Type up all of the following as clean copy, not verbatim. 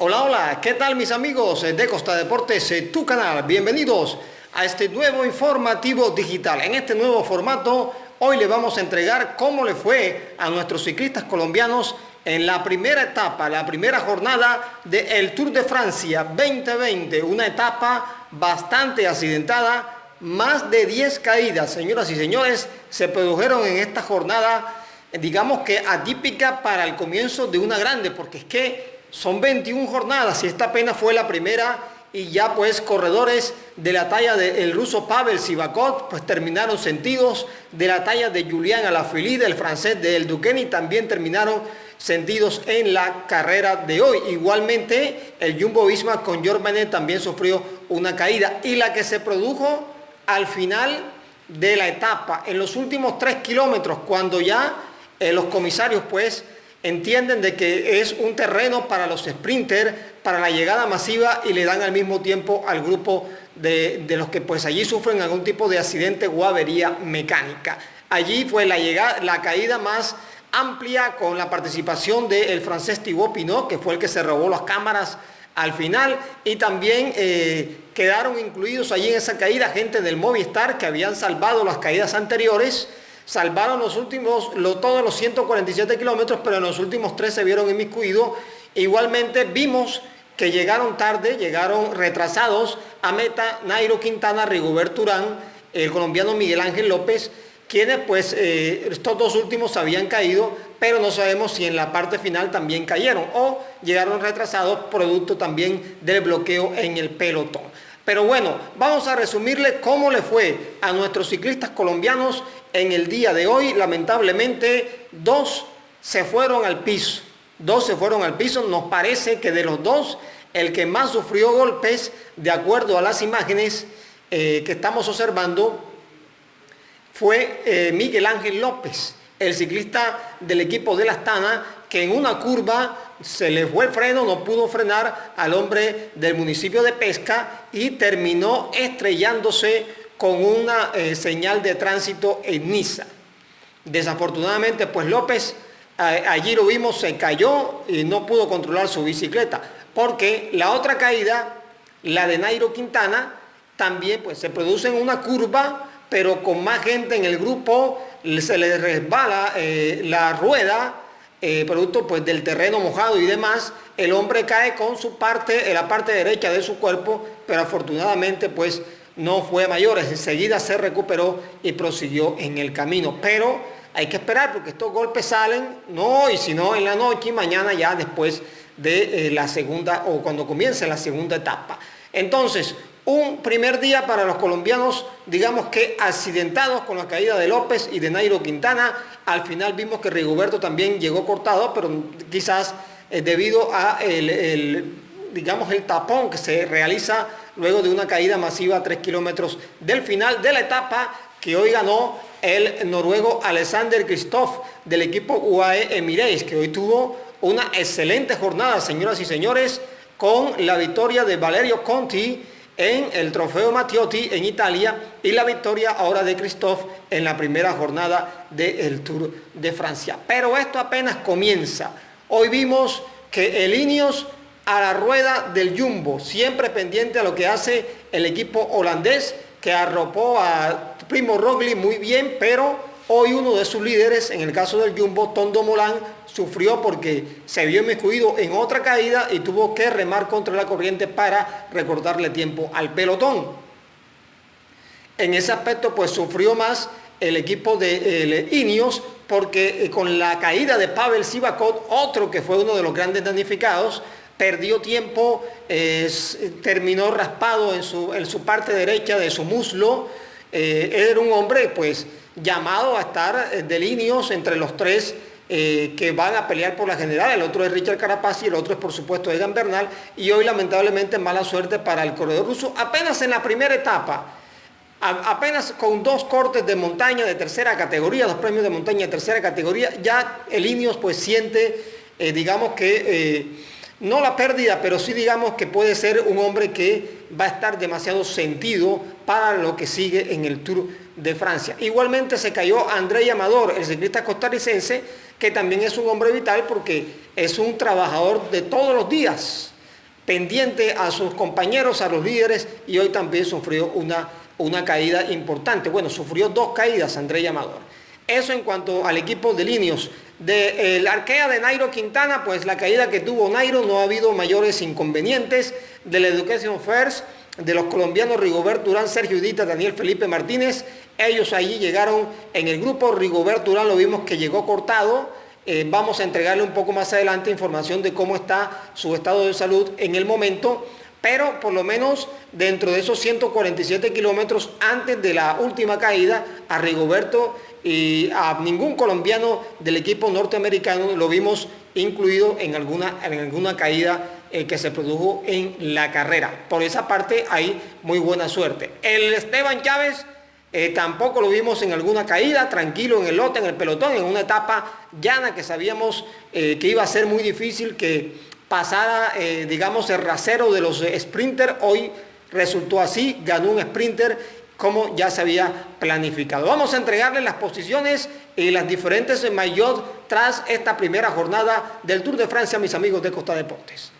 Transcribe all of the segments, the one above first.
Hola, hola, ¿qué tal mis amigos de Costa Deportes, tu canal? Bienvenidos a este nuevo informativo digital. En este nuevo formato, hoy le vamos a entregar cómo le fue a nuestros ciclistas colombianos en la primera etapa, la primera jornada del Tour de Francia 2020. Una etapa bastante accidentada, más de 10 caídas, señoras y señores, se produjeron en esta jornada, digamos que atípica para el comienzo de una grande, porque es que son 21 jornadas y esta apenas fue la primera y ya pues corredores de la talla del ruso Pavel Sivakov pues terminaron sentidos, de la talla de Julian Alaphilippe, del francés del Duquesne, también terminaron sentidos en la carrera de hoy. Igualmente el Jumbo-Visma con Jorge Benet también sufrió una caída, y la que se produjo al final de la etapa, en los últimos 3 kilómetros, cuando ya los comisarios pues entienden de que es un terreno para los sprinters, para la llegada masiva, y le dan al mismo tiempo al grupo de los que pues allí sufren algún tipo de accidente o avería mecánica. Allí fue la caída más amplia, con la participación del francés Thibaut Pinot, que fue el que se robó las cámaras al final, y también quedaron incluidos allí en esa caída gente del Movistar que habían salvado las caídas anteriores. Salvaron todos los 147 kilómetros, pero en los últimos 3 se vieron inmiscuidos. Igualmente vimos que llegaron tarde, llegaron retrasados a meta Nairo Quintana, Rigoberto Urán, el colombiano Miguel Ángel López, quienes pues estos dos últimos habían caído, pero no sabemos si en la parte final también cayeron o llegaron retrasados producto también del bloqueo en el pelotón. Pero bueno, vamos a resumirle cómo le fue a nuestros ciclistas colombianos en el día de hoy. Lamentablemente, 2 se fueron al piso. 2 se fueron al piso. Nos parece que de los 2, el que más sufrió golpes, de acuerdo a las imágenes que estamos observando, fue Miguel Ángel López, el ciclista del equipo de la Astana, que en una curva se le fue el freno, no pudo frenar al hombre del municipio de Pesca y terminó estrellándose con una señal de tránsito en Niza. Desafortunadamente, pues López, allí lo vimos, se cayó y no pudo controlar su bicicleta, porque la otra caída, la de Nairo Quintana, también pues se produce en una curva, pero con más gente en el grupo, se le resbala la rueda, producto pues del terreno mojado y demás. El hombre cae con la parte derecha de su cuerpo, pero afortunadamente pues no fue a mayores. Enseguida se recuperó y prosiguió en el camino, pero hay que esperar porque estos golpes salen no hoy, sino en la noche y mañana, ya después de la segunda, o cuando comience la segunda etapa. Entonces, un primer día para los colombianos, digamos que accidentados con la caída de López y de Nairo Quintana. Al final vimos que Rigoberto también llegó cortado, pero quizás debido a digamos, el tapón que se realiza luego de una caída masiva a 3 kilómetros del final de la etapa, que hoy ganó el noruego Alexander Kristoff del equipo UAE Emirates, que hoy tuvo una excelente jornada, señoras y señores, con la victoria de Valerio Conti en el Trofeo Mattioti en Italia, y la victoria ahora de Kristoff en la primera jornada del Tour de Francia. Pero esto apenas comienza. Hoy vimos que el Ineos a la rueda del Jumbo, siempre pendiente a lo que hace el equipo holandés, que arropó a Primo Roglic muy bien, pero hoy uno de sus líderes, en el caso del Jumbo, Tom Dumoulin, sufrió porque se vio inmiscuido en otra caída y tuvo que remar contra la corriente para recortarle tiempo al pelotón. En ese aspecto pues sufrió más el equipo de Ineos, porque con la caída de Pavel Sivakov, otro que fue uno de los grandes damnificados, perdió tiempo, terminó raspado en su parte derecha de su muslo. Era un hombre pues llamado a estar del Ineos entre los 3 que van a pelear por la general. El otro es Richard Carapaz y el otro es por supuesto Egan Bernal, y hoy lamentablemente mala suerte para el corredor ruso. Apenas en la primera etapa, apenas con 2 cortes de montaña de tercera categoría, 2 premios de montaña de tercera categoría, ya el Ineos pues siente, digamos que no la pérdida, pero sí digamos que puede ser un hombre que va a estar demasiado sentido para lo que sigue en el Tour de Francia. Igualmente se cayó Andrei Amador, el ciclista costarricense, que también es un hombre vital porque es un trabajador de todos los días. pendiente a sus compañeros, a los líderes, y hoy también sufrió una caída importante. Bueno, sufrió 2 caídas André Amador. Eso en cuanto al equipo de Liniers. De la Arkea de Nairo Quintana, pues la caída que tuvo Nairo, no ha habido mayores inconvenientes. De la Education First, de los colombianos Rigoberto Urán, Sergio Higuita, Daniel Felipe Martínez, ellos allí llegaron en el grupo. Rigoberto Urán lo vimos que llegó cortado. Vamos a entregarle un poco más adelante información de cómo está su estado de salud en el momento, pero por lo menos dentro de esos 147 kilómetros antes de la última caída, a Rigoberto y a ningún colombiano del equipo norteamericano lo vimos incluido en alguna caída que se produjo en la carrera. Por esa parte hay muy buena suerte. El Esteban Chávez tampoco lo vimos en alguna caída, tranquilo en el lote, en el pelotón, en una etapa llana que sabíamos que iba a ser muy difícil que pasara, digamos, el rasero de los sprinters. Hoy resultó así, ganó un sprinter como ya se había planificado. Vamos a entregarles las posiciones y las diferentes maillots tras esta primera jornada del Tour de Francia, mis amigos de Costa Deportes.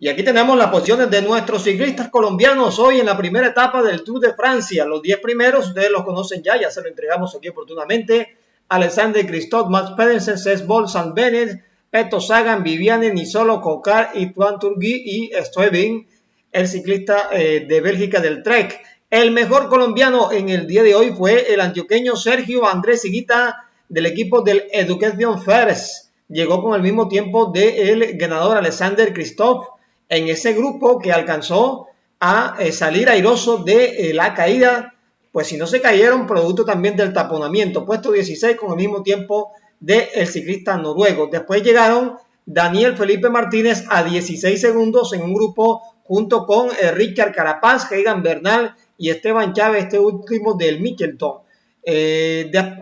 Y aquí tenemos las posiciones de nuestros ciclistas colombianos hoy en la primera etapa del Tour de Francia. Los 10 primeros, ustedes los conocen ya se lo entregamos aquí oportunamente. Alexander Kristoff, Mads Pedersen, Cesc Bol, Sam Bennett, Peto Sagan, Viviane, Nisolo, Cocar, Antoine Turgui y Stuyven, el ciclista de Bélgica del Trek. El mejor colombiano en el día de hoy fue el antioqueño Sergio Andrés Higuita del equipo del Education First. Llegó con el mismo tiempo del ganador Alexander Kristoff en ese grupo que alcanzó a salir airoso de la caída, pues si no se cayeron, producto también del taponamiento, puesto 16 con el mismo tiempo del ciclista noruego. Después llegaron Daniel Felipe Martínez a 16 segundos en un grupo junto con Richard Carapaz, Egan Bernal y Esteban Chávez, este último del Mitchelton.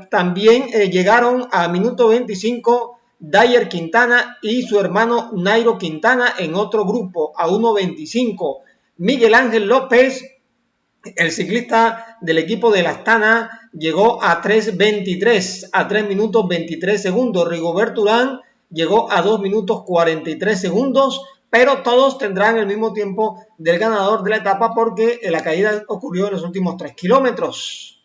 También llegaron a minuto 25 Dyer Quintana y su hermano Nairo Quintana en otro grupo a 1.25. Miguel Ángel López, el ciclista del equipo de la Astana, llegó a 3.23, a 3 minutos 23 segundos. Rigoberto Urán llegó a 2 minutos 43 segundos, pero todos tendrán el mismo tiempo del ganador de la etapa porque la caída ocurrió en los últimos 3 kilómetros.